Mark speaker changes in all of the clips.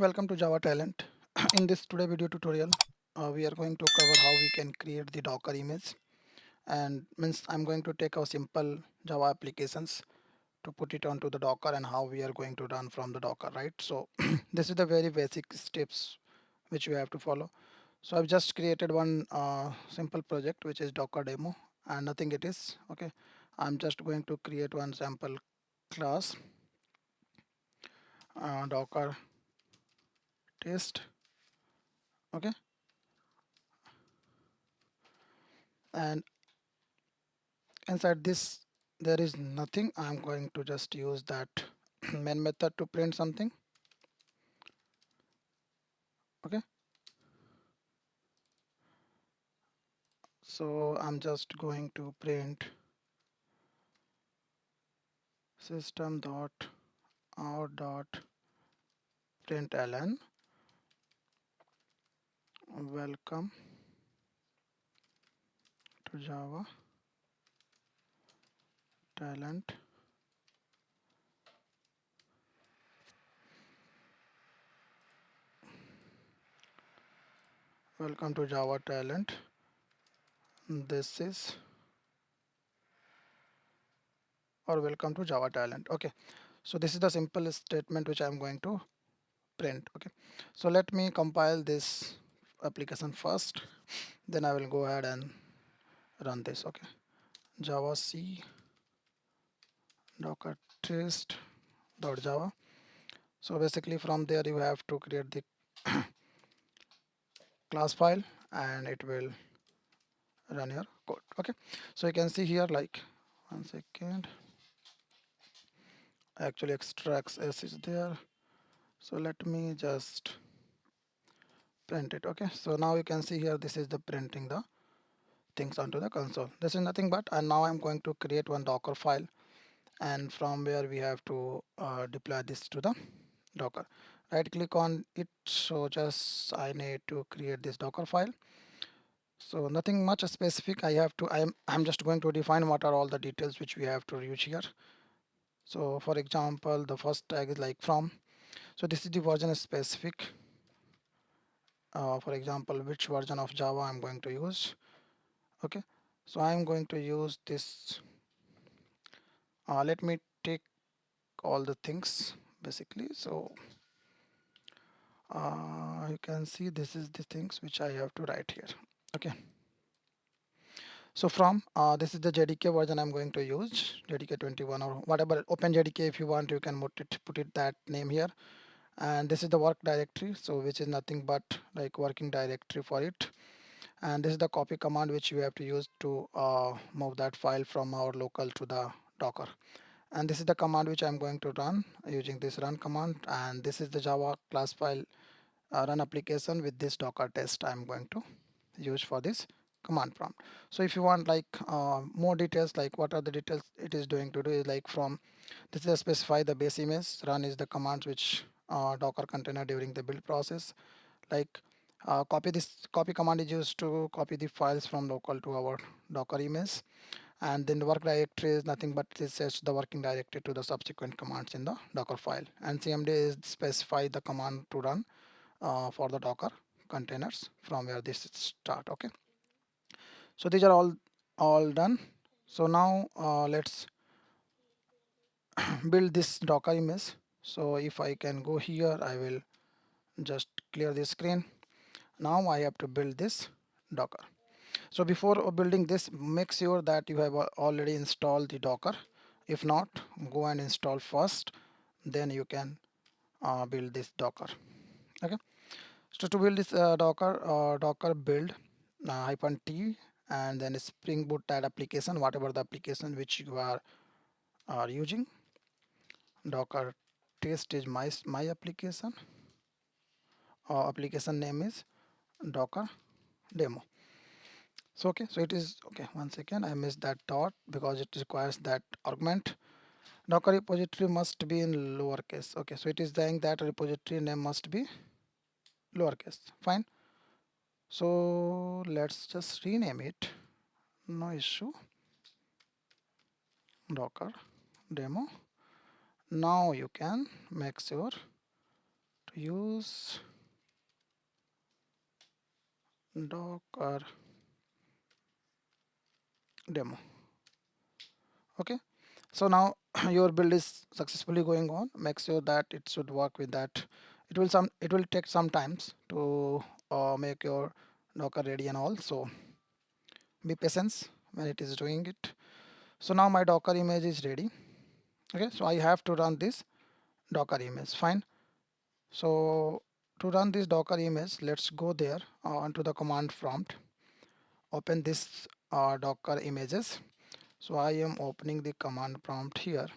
Speaker 1: Welcome to Java Talent. In this today video tutorial, we are going to cover how we can create the Docker image, and means I'm going to take our simple Java applications to put it onto the Docker and how we are going to run from the Docker, right? So this is the very basic steps which we have to follow. So I've just created one simple project which is Docker demo and nothing it is. Okay, I'm just going to create one sample class Docker test. Okay, and inside this there is nothing. I'm going to just use that main method to print something. Okay, so I'm just going to print system dot out dot println welcome to Java Talent. Welcome to Java Talent. This is or welcome to Java Talent. Okay, so this is the simple statement which I'm going to print. Okay, so let me compile this application first, then I will go ahead and run this. Okay, Java C docker test dot java. So basically from there you have to create the class file and it will run your code. Okay, so you can see here, like, one second, actually extracts s is there, so let me just print it. Okay, so now you can see here this is the printing the things onto the console. This is nothing but, and now I'm going to create one docker file, and from where we have to deploy this to the docker. Right click on it, so just I need to create this docker file. So nothing much specific. I'm just going to define what are all the details which we have to use here. So for example, the first tag is like from. So this is the version specific. For example, which version of Java I'm going to use. Okay, so I'm going to use this. Let me take all the things basically. So you can see this is the things which I have to write here. Okay, so from this is the JDK version I'm going to use, JDK 21 or whatever, open JDK if you want, you can put it that name here. And this is the work directory, so which is nothing but like working directory for it. And this is the copy command which you have to use to move that file from our local to the Docker. And this is the command which I'm going to run using this run command. And this is the Java class file run application with this Docker test I'm going to use for this command prompt. So if you want like more details, like what are the details it is doing to do, is like from this is specify the base image, run is the commands which Docker container during the build process, like copy command is used to copy the files from local to our Docker image. And then the work directory is nothing but it sets the working directory to the subsequent commands in the Docker file. And CMD is specify the command to run for the Docker containers from where this start. Okay, so these are all done. So now let's build this Docker image. So if I can go here, I will just clear the screen. Now I have to build this Docker. So before building this, make sure that you have already installed the Docker. If not, go and install first, then you can build this Docker. Okay, so to build this Docker build -t and then Spring Boot that application, whatever the application which you are using. Docker test is my application. Application name is Docker demo. So okay, so it is okay. One second, I missed that dot because it requires that argument. Docker repository must be in lowercase. Okay, so it is saying that repository name must be lowercase. Fine. So let's just rename it. No issue. Docker demo. Now you can make sure to use Docker demo. Okay, so now your build is successfully going on. Make sure that it should work with that. It will take some times to make your Docker ready and all, so be patient when it is doing it. So now my Docker image is ready. Okay, so I have to run this Docker image. Fine. So to run this Docker image, let's go there onto the command prompt. Open this Docker images. So I am opening the command prompt here.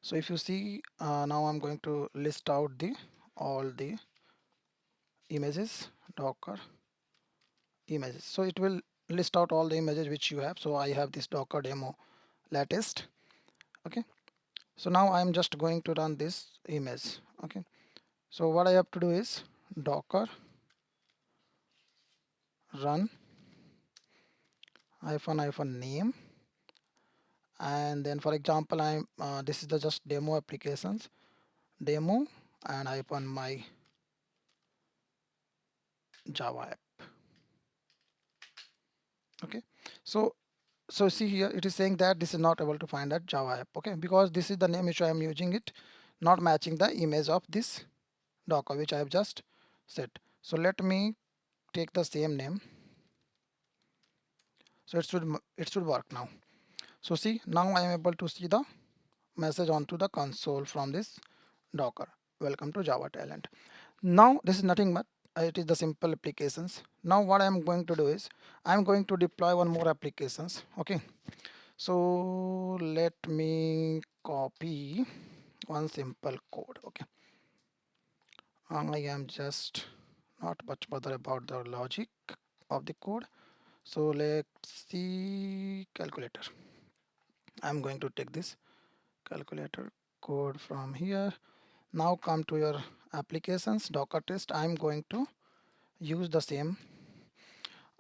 Speaker 1: So if you see now I'm going to list out the all the images, Docker images. So it will list out all the images which you have. So I have this Docker demo latest. Okay, so now I'm just going to run this image. Okay, so what I have to do is Docker run hyphen name, and then for example I'm this is the just demo applications demo and hyphen my Java app. Okay, so see here it is saying that this is not able to find that Java app. Okay, because this is the name which I am using, it not matching the image of this Docker which I have just set. So let me take the same name. So it should work now. So see, now I am able to see the message onto the console from this Docker. Welcome to Java Talent. Now this is nothing but it is the simple applications. Now what I am going to do is I am going to deploy one more applications. Okay, so let me copy one simple code. Okay, I am just not much bother about the logic of the code. So let's see calculator. I'm going to take this calculator code from here. Now come to your applications Docker test. I'm going to use the same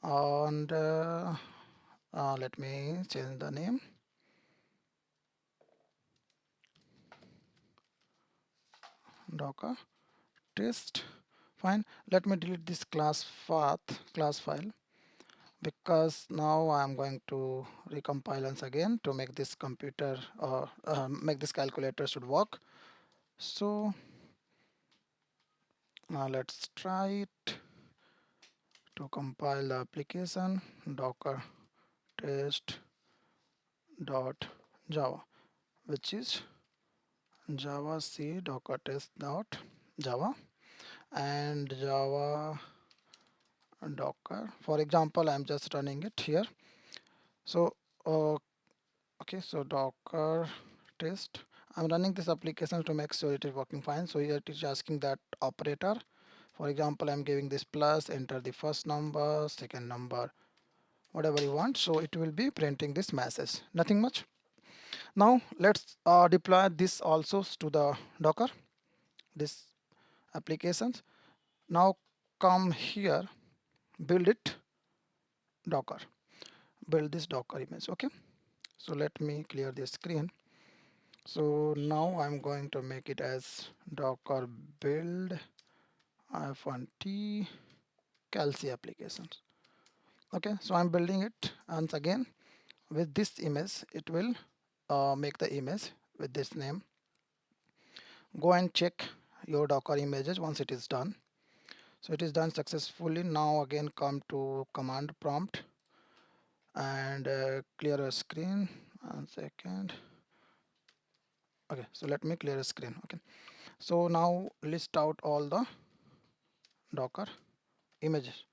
Speaker 1: and let me change the name. Docker test. Fine. Let me delete this class path class file because now I'm going to recompile once again to make this computer make this calculator should work. So now let's try it to compile the application docker test dot java, which is java c docker test dot java and java docker. For example, I'm just running it here. So okay, so docker test, I'm running this application to make sure it is working fine. So here it is asking that operator. For example, I'm giving this plus, enter the first number, second number, whatever you want. So it will be printing this message, nothing much. Now let's deploy this also to the Docker, this applications. Now come here, build it Docker, build this Docker image. Okay, so let me clear the screen. So now I'm going to make it as Docker build -t calc applications. Okay, so I'm building it once again with this image. It will make the image with this name. Go and check your Docker images once it is done. So it is done successfully. Now again come to command prompt and clear a screen. 1 second. Okay, so let me clear a screen. Okay, so now list out all the Docker images.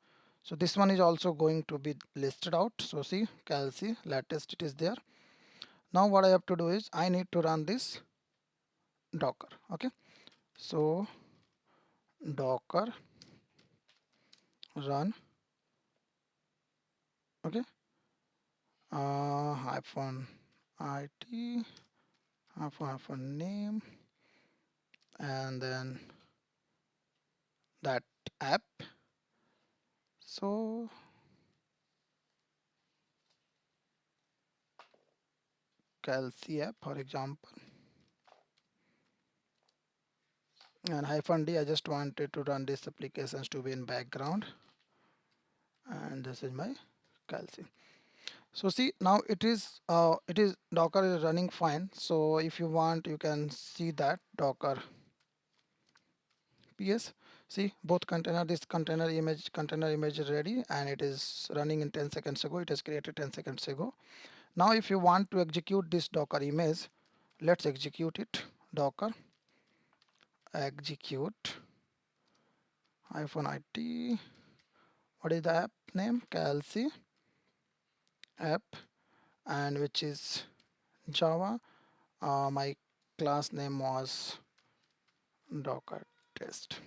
Speaker 1: So this one is also going to be listed out. So see, calc latest it is there. Now what I have to do is I need to run this Docker. Okay, so Docker run. Okay, hyphen it hyphen name and then that app. So calc app, for example. and -d, I just wanted to run these applications to be in background, and this is my calci. So see, now it is Docker is running fine. So if you want, you can see that Docker ps. See, both container, this container image is ready, and it is running in 10 seconds ago. It is created 10 seconds ago. Now if you want to execute this Docker image, let's execute it. Docker execute -it. What is the app name? Calci app, and which is Java. My class name was Docker test.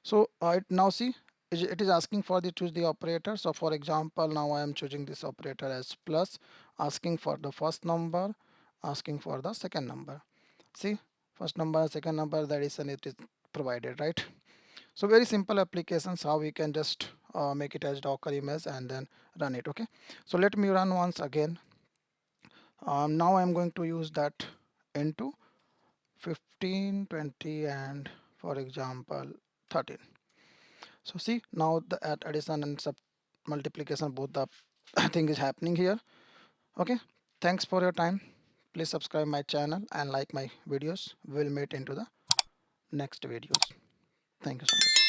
Speaker 1: So now see, it is asking for the choose the operator. So for example, now I am choosing this operator as plus, asking for the first number, asking for the second number. See, first number, second number, that is, and it is provided, right? So very simple applications, how we can just make it as Docker image and then run it. Okay, so let me run once again. Now I'm going to use that into 15, 20, and for example 13. So see, now the addition and sub multiplication, both the thing is happening here. Okay, thanks for your time. Please subscribe my channel and like my videos. We'll meet into the next videos. Thank you so much.